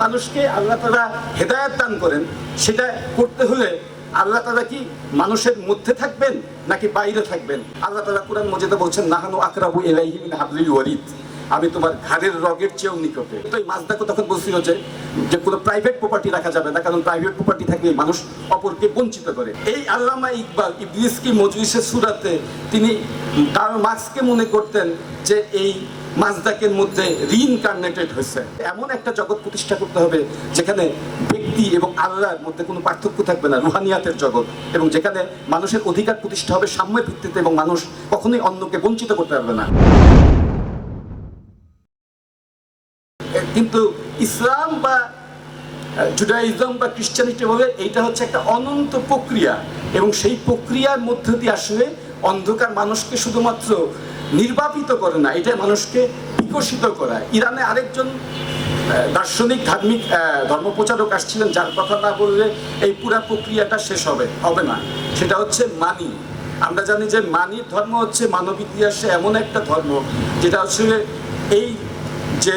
মানুষকে আল্লাহ তাআলা হেদায়েত দান করেন, সেটা করতে হলে আল্লাহ তাআলা কি মানুষের মধ্যে থাকবেন নাকি বাইরে থাকবেন? আল্লাহ তাআলা কুরআন মাজিদে বলছেন নাহানু আকরাবু ইলাইহি মিন হাবলিল ওয়ারিদ, আমি তোমার ঘাড়ের রগের চেয়েও নিকটে। তো এই মাজদাকে তখন বলছিল যে কোনো প্রাইভেট প্রপার্টি রাখা যাবে না, কারণ প্রাইভেট প্রপার্টি থাকলে মানুষ অপরকে বঞ্চিত করে। এই আল্লামা ইকবাল ইবলিস কি মজলিসের সূরাতে তিনি কার্ল মার্কসকে মনে করতেন যে এই মাজদাকের মধ্যে রিইনকার্নেটেড হয়েছে। এমন একটা জগৎ প্রতিষ্ঠা করতে হবে যেখানে ব্যক্তি এবং আল্লাহর মধ্যে কোনো পার্থক্য থাকবে না, রুহানিয়াতের জগৎ, এবং যেখানে মানুষের অধিকার প্রতিষ্ঠা হবে সাম্যের ভিত্তিতে এবং মানুষ কখনোই অন্যকে বঞ্চিত করতে পারবে না। কিন্তু ইসলাম বা জুডাইজম বা খ্রিস্টানিটি বলে এইটা হচ্ছে একটা অনন্ত প্রক্রিয়া, এবং সেই প্রক্রিয়ার মধ্য দিয়ে আসলে অন্ধকার মানুষকে শুধুমাত্র নির্বাপিত করে না, এটা মানুষকে বিকশিত করায়। ইরানে আরেকজন দার্শনিক ধার্মিক ধর্মপ্রচারক আসছিলেন, যার কথা না বললে এই পুরা প্রক্রিয়াটা শেষ হবে না। সেটা হচ্ছে মানি। আমরা জানি যে মানির ধর্ম হচ্ছে মানব ইতিহাসে এমন একটা ধর্ম যেটা আসলে এই যে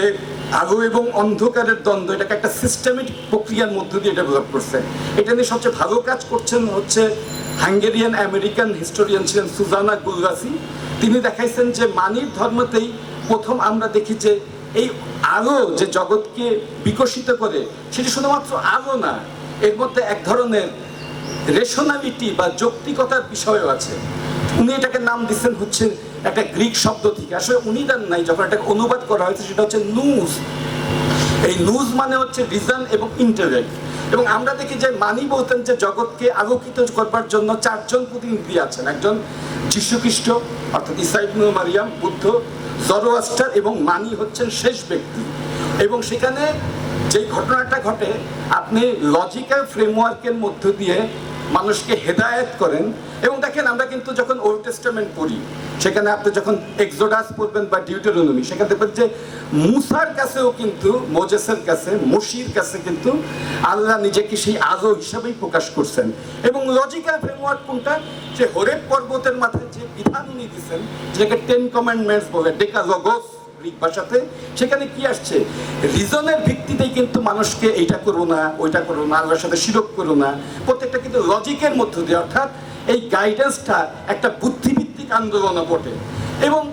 আলো এবং অন্ধকারের দ্বন্দ্ব, এটাকে একটা সিস্টেমেটিক প্রক্রিয়ার মধ্য দিয়ে ডেভেলপ করছে। এটা নিয়ে সবচেয়ে ভালো কাজ করছেন হচ্ছে হাঙ্গেরিয়ান আমেরিকান হিস্টোরিয়ান ছিলেন সুজানা গুলগাসি। তিনি দেখাইছেন যে মানির ধর্মতেই প্রথম আমরা দেখি যে এই আলো যে জগৎকে বিকশিত করে, সেটি শুধুমাত্র আলো না, এর মধ্যে এক ধরনের রেশনালিটি বা যৌক্তিকতার বিষয়ও আছে। উনি এটাকে নাম দিচ্ছেন হচ্ছে একটা গ্রিক শব্দ থেকে, আসলে উনি দেন নাই, যখন এটাকে অনুবাদ করা হয়েছে সেটা হচ্ছে নুজ। এই নুজ মানে হচ্ছে রিজন এবং ইন্টালেক্ট। এবং আমরা দেখি যে মানি বলতেন যে জগৎকে আলোকিত করবার জন্য চারজন প্রতিনিধি আছেন। একজন যীশু খ্রিস্ট অর্থাৎ ঈসা ইবনে মারিয়াম, বুদ্ধ, জরোয়াস্টার, এবং মানি হচ্ছেন শেষ ব্যক্তি। এবং সেখানে যে ঘটনাটা ঘটে, আপনি লজিক্যাল ফ্রেমওয়ার্কের মধ্য দিয়ে মানুষকে হেদায়েত করেন। এবং দেখেন আমরা কিন্তু যখন ওল্ড টেস্টামেন্ট পড়ি, সেখানে আপনি যখন এক্সোডাস পড়বেন বা ডিউটেরোনমি, সেখানে দেখবেন যে মুসার কাছেও কিন্তু, মোজেসের কাছে, মসির কাছে কিন্তু আল্লাহ নিজেকে সেই আলো হিসাবেই প্রকাশ করছেন। এবং লজিক্যাল ফ্রেমওয়ার্ক কোনটা, যে হরেব পর্বতের মাথায় যে বিধান উনি দিচ্ছেন, যেটাকে 10 কমান্ডমেন্টস বলে, ডেকালগস গ্রিক ভাষাতে, সেখানে কি আসছে, রিজনের ভিত্তিতেই কিন্তু মানুষকে এইটা করো না, ওইটা করো না, আল্লাহর সাথে শিরক করো না, প্রত্যেকটা কিন্তু লজিকের মধ্য দিয়ে। অর্থাৎ এই গাইডেন্সটা একটা বুদ্ধিভিত্তিক আন্দোলনও বটে। এবং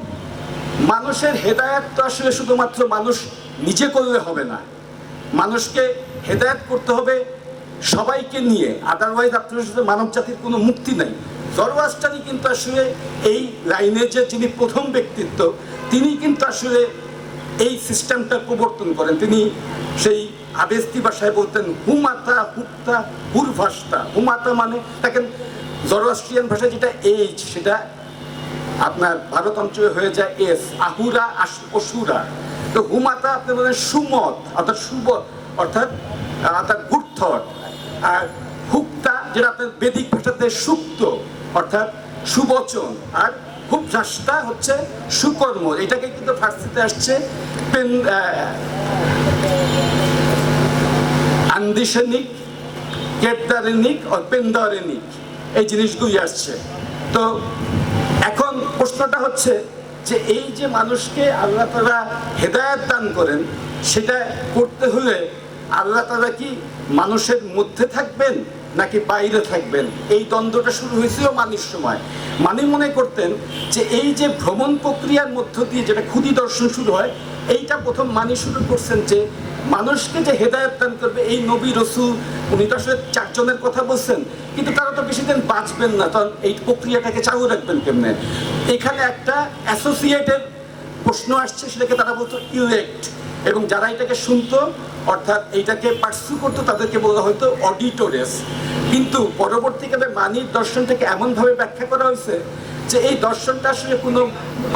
মানুষের হেদায়েত তো আসলে শুধুমাত্র মানুষ নিজে করলে হবে না, মানুষকে হেদায়েত করতে হবে সবাইকে নিয়ে, আদারওয়াইজ আপনার সাথে মানব জাতির কোনো মুক্তি নেই। জরোয়াস্টারই কিন্তু আসলে এই লাইনের যে যিনি প্রথম ব্যক্তিত্ব, তিনি কিন্তু আসলে এই সিস্টেমটা প্রবর্তন করেন। তিনি সেই আবেস্তি ভাষায় বলতেন হুমাতা হুক্তা হুরভাস্তা। হুমাতা মানে দেখেন জরোয়াস্ট্রিয়ান ভাষায় যেটা এইচ, সেটা আপনার ভারত অঞ্চলে হয়ে যায় এস, আহুরা অসুরা। তো হুমাতা আপনি বলেন সুমত অর্থাৎ শুভ, অর্থাৎ গুড থট। আর হুক্তা যেটা আপনার বেদিক ভাষাতে সুক্ত অর্থাৎ সুবচন। আর হুপঝাস্তা হচ্ছে সুকর্ম। এটাকে কিন্তু ফার্সিতে আসছে আন্দিশনিক, কেদারেনিক ও পেন্দারেনিক, এই জিনিসগুলি আসছে। তো এখন প্রশ্নটা হচ্ছে যে এই যে মানুষকে আল্লাহ তাআলা হেদায়েত দান করেন, সেটা করতে হলে আল্লাহ তাআলা কি মানুষের মধ্যে থাকবেন নাকি বাইরে থাকবেন? এই দ্বন্দ্বটা শুরু হয়েছিল মানির সময়। মানি মনে করতেন যে এই যে ভ্রমণ প্রক্রিয়ার মধ্য দিয়ে যেটা ক্ষুদি দর্শন শুরু হয়, এইটা প্রথম মানি শুরু করছেন যে মানুষকে যে হেদায়েত দান করবে এই নবী রসুল, উনি তো আসলে চারজনের কথা বলছেন, কিন্তু তারা তো বেশি দিন বাঁচবেন না, তখন এই প্রক্রিয়াটাকে চালু রাখবেন কেমনে? এখানে একটা অ্যাসোসিয়েটেড প্রশ্ন আসছে, সেটাকে তারা বলতো ইলেক্ট। এবং যারা এটাকে শুনতো অর্থাৎ এইটাকে পার্সু করতো, তাদেরকে বলা হয়তো অডিটোরেস। কিন্তু পরবর্তীকালে মানির দর্শনটাকে এমনভাবে ব্যাখ্যা করা হয়েছে যে এই দর্শনটা আসলে কোনো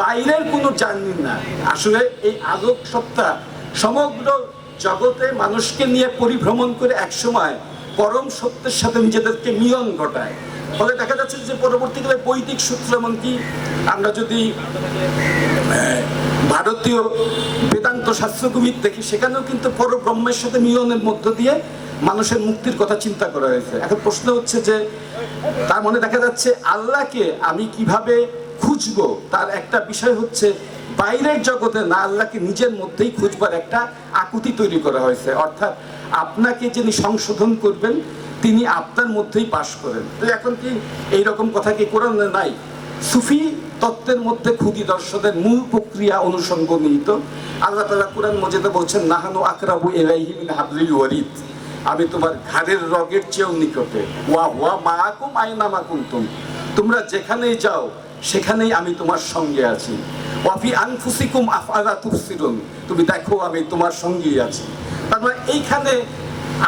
বাইরের কোনো জার্নি না, আসলে এই আলোক সত্তা সমগ্র জগতে মানুষকে নিয়ে পরিভ্রমণ করে একসময় পরম সত্যের সাথে নিজেদেরকে মিলন ঘটায়। ফলে দেখা যাচ্ছে যে পরবর্তীকালে বৈদিক সূত্র, এমনকি আমরা যদি ভারতীয় বেদান্ত শাস্ত্রগুলির দেখি, সেখানেও কিন্তু পরব্রহ্মের সাথে মিলনের মধ্য দিয়ে মানুষের মুক্তির কথা চিন্তা করা হয়েছে। এখন প্রশ্ন হচ্ছে যে তার মনে দেখা যাচ্ছে আল্লাহকে আমি কিভাবে খুঁজবো, তার একটা বিষয় হচ্ছে বাইরের জগতে না, আল্লাহকে নিজের মধ্যেই খুঁজবার একটা আকুতি তৈরি করা হয়েছে। অর্থাৎ আপনাকে যিনি সংশোধন করবেন তিনি আপনার মধ্যেই বাস করেন। তো এখন কি এইরকম কথা কি কোরআনে নাই? সুফি তত্ত্বের মধ্যে খুদি দর্শনের মূল প্রক্রিয়া অনুসঙ্গ নিহিত। আল্লাহ তাআলা কোরআন মজিদে বলছেন, নাহানু আকরাবু ইলাইহি মিন হাবলিল ওয়ারিদ, আমি তোমার ঘাড়ের রগের চেয়েও নিকটে। ওয়া হুয়া মাআকুম আইনামা কুনতুম, তোমরা যেখানেই যাও সেখানেই আমি তোমার সঙ্গে আছি। ওয়া ফি আনফুসিকুম আফআলা তুবসিরুন, তুমি দেখো আমি তোমার সঙ্গেই আছি। তারপর এইখানে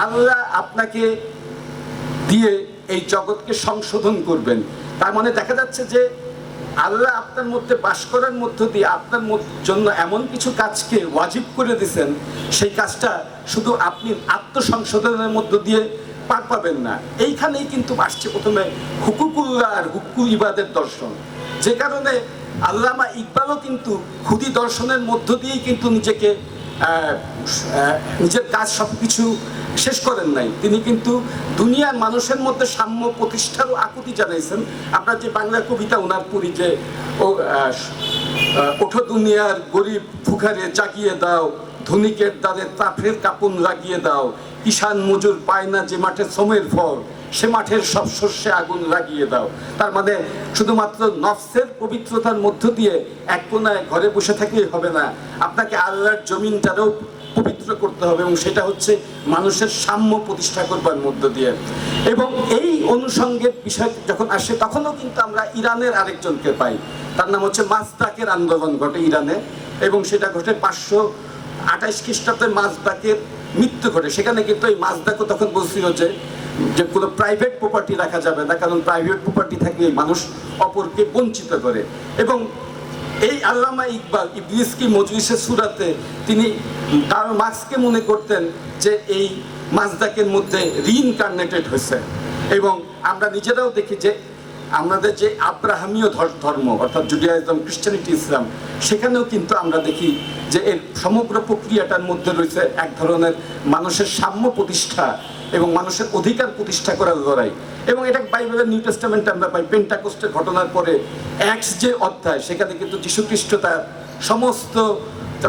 আল্লাহ আপনাকে দিয়ে এই জগৎকে সংশোধন করবেন। তার মানে দেখা যাচ্ছে যে আল্লাহ আপনার মধ্যে বাস করার মধ্য দিয়ে আপনার জন্য এমন কিছু কাজকে ওয়াজিব করে দিয়েছেন, সেই কাজটা শুধু আপনি আত্মসংশোধনের মধ্য দিয়ে পার পাবেন না। এইখানেই কিন্তু আসছে প্রথমে হুকুকুল্লাহ আর হুকুকুল ইবাদের দর্শন, যে কারণে আল্লামা ইকবালও কিন্তু খুদি দর্শনের মধ্য দিয়েই কিন্তু নিজের কাজ সব কিছু শেষ করেন নাই। তিনি কিন্তু দুনিয়ার মানুষের মধ্যে সাম্য প্রতিষ্ঠারও আকুতি জানাইছেন। আমরা যে বাংলা কবিতা ওনার পড়ি যে ওঠো দুনিয়ার গরিব ফুকারে জাগিয়ে দাও, ধনিকের দ্বারে তাফের কাপন লাগিয়ে দাও, কিষান মজুর পায় না যে মাঠে শ্রমের ফল, সে মাঠের সব শস্যে আগুন লাগিয়ে দাও। তার মানে শুধুমাত্র নফসের পবিত্রতার মধ্য দিয়ে এক কোনায় ঘরে বসে থাকলেই হবে না, আপনাকে আল্লাহর জমিনটারও পবিত্র করতে হবে, এবং সেটা হচ্ছে মানুষের সাম্য প্রতিষ্ঠা করবার মধ্য দিয়ে। এবং এই অনুষঙ্গের বিষয় যখন আসে তখনও কিন্তু আমরা ইরানের আরেকজনকে পাই, তার নাম হচ্ছে মাজদাকের আন্দোলন ঘটে ইরানে, এবং সেটা ঘটে 528 খ্রিস্টাব্দে মাজদাকের মৃত্যু ঘটে। সেখানে কিন্তু এই মাজদাকও তখন বলছিল যে কোনো প্রাইভেট প্রপার্টি রাখা যাবে না, কারণ প্রাইভেট প্রপার্টি থাকলে মানুষ অপরকে বঞ্চিত করে। এবং এই আল্লামা ইকবাল ইবলিস কি মজলিসে সূরাতে তিনি কার্ল মার্কসকে মনে করতেন যে এই মাজদাকের মধ্যে রিইনকার্নেটেড হয়েছে। এবং আমরা নিজেরাও দেখি যে আমাদের যে আব্রাহামীয় ধর্ম অর্থাৎ জুডিয়াইজম, খ্রিস্টানিটি, ইসলাম, সেখানেও কিন্তু আমরা দেখি যে এর সমগ্র প্রক্রিয়াটার মধ্যে রয়েছে এক ধরনের মানুষের সাম্য প্রতিষ্ঠা এবং মানুষের অধিকার প্রতিষ্ঠা করার লড়াই। এবং এটা বাইবেলের নিউ টেস্টামেন্টে আমরা পাই। পেন্টাকোস্টের ঘটনার পরে অ্যাক্টস যে অধ্যায়, সেখানে কিন্তু যীশু খ্রিস্ট তার সমস্ত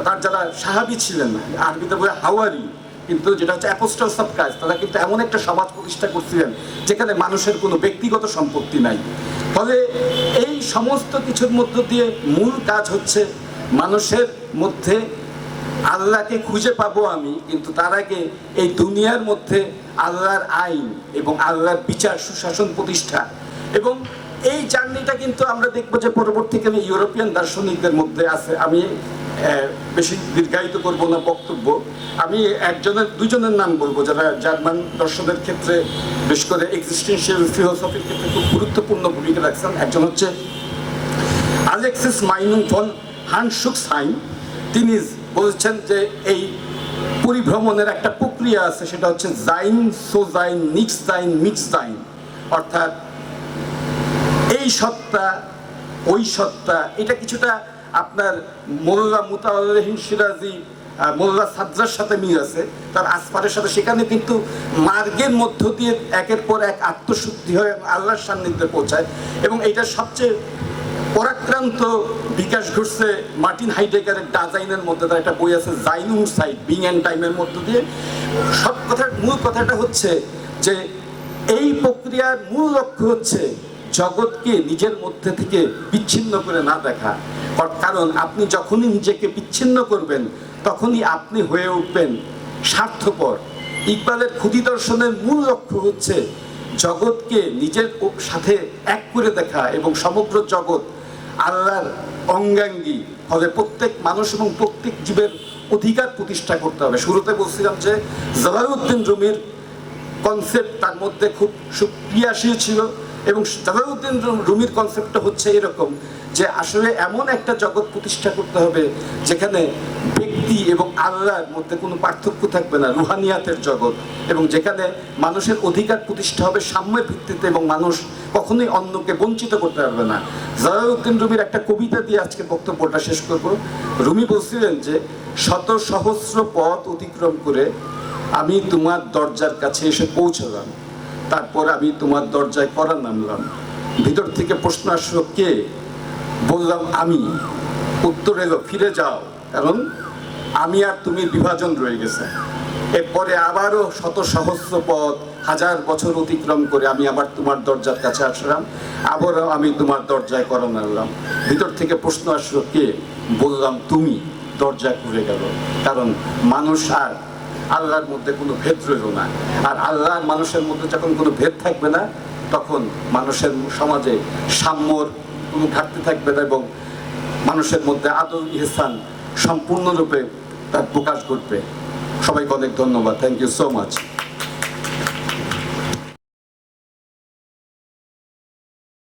তার যারা সাহাবী ছিলেন, আরবিতে বলে হাওয়ারি, কিন্তু যেটা হচ্ছে অ্যাপোস্টলস অফ ক্রাইস্ট, তারা কিন্তু এমন একটা সমাজ প্রতিষ্ঠা করছিলেন যেখানে মানুষের কোনো ব্যক্তিগত সম্পত্তি নাই। ফলে এই সমস্ত কিছুর মধ্য দিয়ে মূল কাজ হচ্ছে মানুষের মধ্যে আল্লাহকে খুঁজে পাবো আমি, কিন্তু তার আগে এই দুনিয়ার মধ্যে আল্লাহর আইন এবং আল্লাহর বিচার সুশাসন প্রতিষ্ঠা। এবং এই জার্নিটা কিন্তু আমরা দেখবো যে পরবর্তীকালে ইউরোপিয়ান দার্শনিকদের মধ্যে আছে। আমি বেশি দীর্ঘায়িত করব না বক্তব্য, আমি দুজনের নাম বলবো যারা জার্মান দর্শনের ক্ষেত্রে বিশেষ করে এক্সিস্টেন্সিয়াল ফিলোসফির ক্ষেত্রে খুব গুরুত্বপূর্ণ ভূমিকা রাখছেন। একজন হচ্ছে আলেক্সিস মাইনুং ফন হানশুকসহাইম। তিনি বলছেন যে এই পরিভ্রমণের একটা প্রক্রিয়া আছে, সেটা হচ্ছে জাইন, সোজাইন, নিক্সজাইন, মিক্সজাইন, অর্থাৎ এই সত্তা ওই সত্তা। এটা কিছুটা আপনার মোল্লা মুতাওয়াল্লিহিন সিরাজি, মোল্লা সাজ্জার সাথে মিল আছে, তার আসফারের সাথে। সেখানে কিন্তু মার্গের মধ্য দিয়ে একের পর এক আত্মশুদ্ধি হয়ে আল্লাহর সান্নিধ্যে পৌঁছায়। এবং এইটার সবচেয়ে পরাক্রান্ত বিকাশ ঘটছে মার্টিন হাইডেগারের ডাজাইনের মধ্যে। তার একটা বই আছে জাইনুম সাইড, বিং অ্যান্ড টাইমের মধ্য দিয়ে। সব কথার মূল কথাটা হচ্ছে যে এই প্রক্রিয়ার মূল লক্ষ্য হচ্ছে জগৎকে নিজের মধ্যে থেকে বিচ্ছিন্ন করে না দেখা। কারণ আপনি যখনই নিজেকে বিচ্ছিন্ন করবেন তখনই আপনি হয়ে উঠবেন স্বার্থপর। ইকবালের খুদি দর্শনের মূল লক্ষ্য হচ্ছে জগৎকে নিজের সাথে এক করে দেখা এবং সমগ্র জগৎ আল্লাহর অঙ্গাঙ্গী। ফলে প্রত্যেক মানুষ এবং প্রত্যেক জীবের অধিকার প্রতিষ্ঠা করতে হবে। শুরুতে বলছিলাম যে জালালউদ্দিন রুমির কনসেপ্ট তার মধ্যে খুব সুক্রিয়াশীল ছিল, এবং জালালউদ্দিন রুমির কনসেপ্টটা হচ্ছে এরকম যে আসলে এমন একটা জগৎ প্রতিষ্ঠা করতে হবে যেখানে ব্যক্তি এবং আল্লাহর মধ্যে কোনো পার্থক্য থাকবে না, রুহানিয়াতের জগৎ, এবং যেখানে মানুষের অধিকার প্রতিষ্ঠা হবে সাম্যের ভিত্তিতে এবং মানুষ কখনোই অন্যকে বঞ্চিত করতে পারবে না। জালালউদ্দিন রুমির একটা কবিতা দিয়ে আজকে বক্তব্যটা শেষ করব। রুমি বলছিলেন যে শত সহস্র পথ অতিক্রম করে আমি তোমার দরজার কাছে এসে পৌঁছলাম, তারপর আমি তোমার দরজায় কড়া নামলাম। ভিতর থেকে প্রশ্ন আসলো কে? বললাম আমি। উত্তর এলো ফিরে যাও, কারণ আমি আর তুমি বিভাজন রয়ে গেছে। এরপরে আবারও শত সহস্র পথ, হাজার বছর অতিক্রম করে আমি আবার তোমার দরজার কাছে আসলাম, আবারও আমি তোমার দরজায় কড়া নাড়লাম। ভিতর থেকে প্রশ্ন আসলো কে? বললাম তুমি। দরজা খুলে গেল। কারণ মানুষ আর আল্লাহর মধ্যে কোনো ভেদ রইল না। আর আল্লাহ আর মানুষের মধ্যে যখন কোনো ভেদ থাকবে না, তখন মানুষের সমাজে সাম্যর কোনো ঘাটতি থাকবে না এবং মানুষের মধ্যে আদর ইহসান সম্পূর্ণরূপে তার প্রকাশ ঘটবে। সবাইকে অনেক ধন্যবাদ। Thank you so much.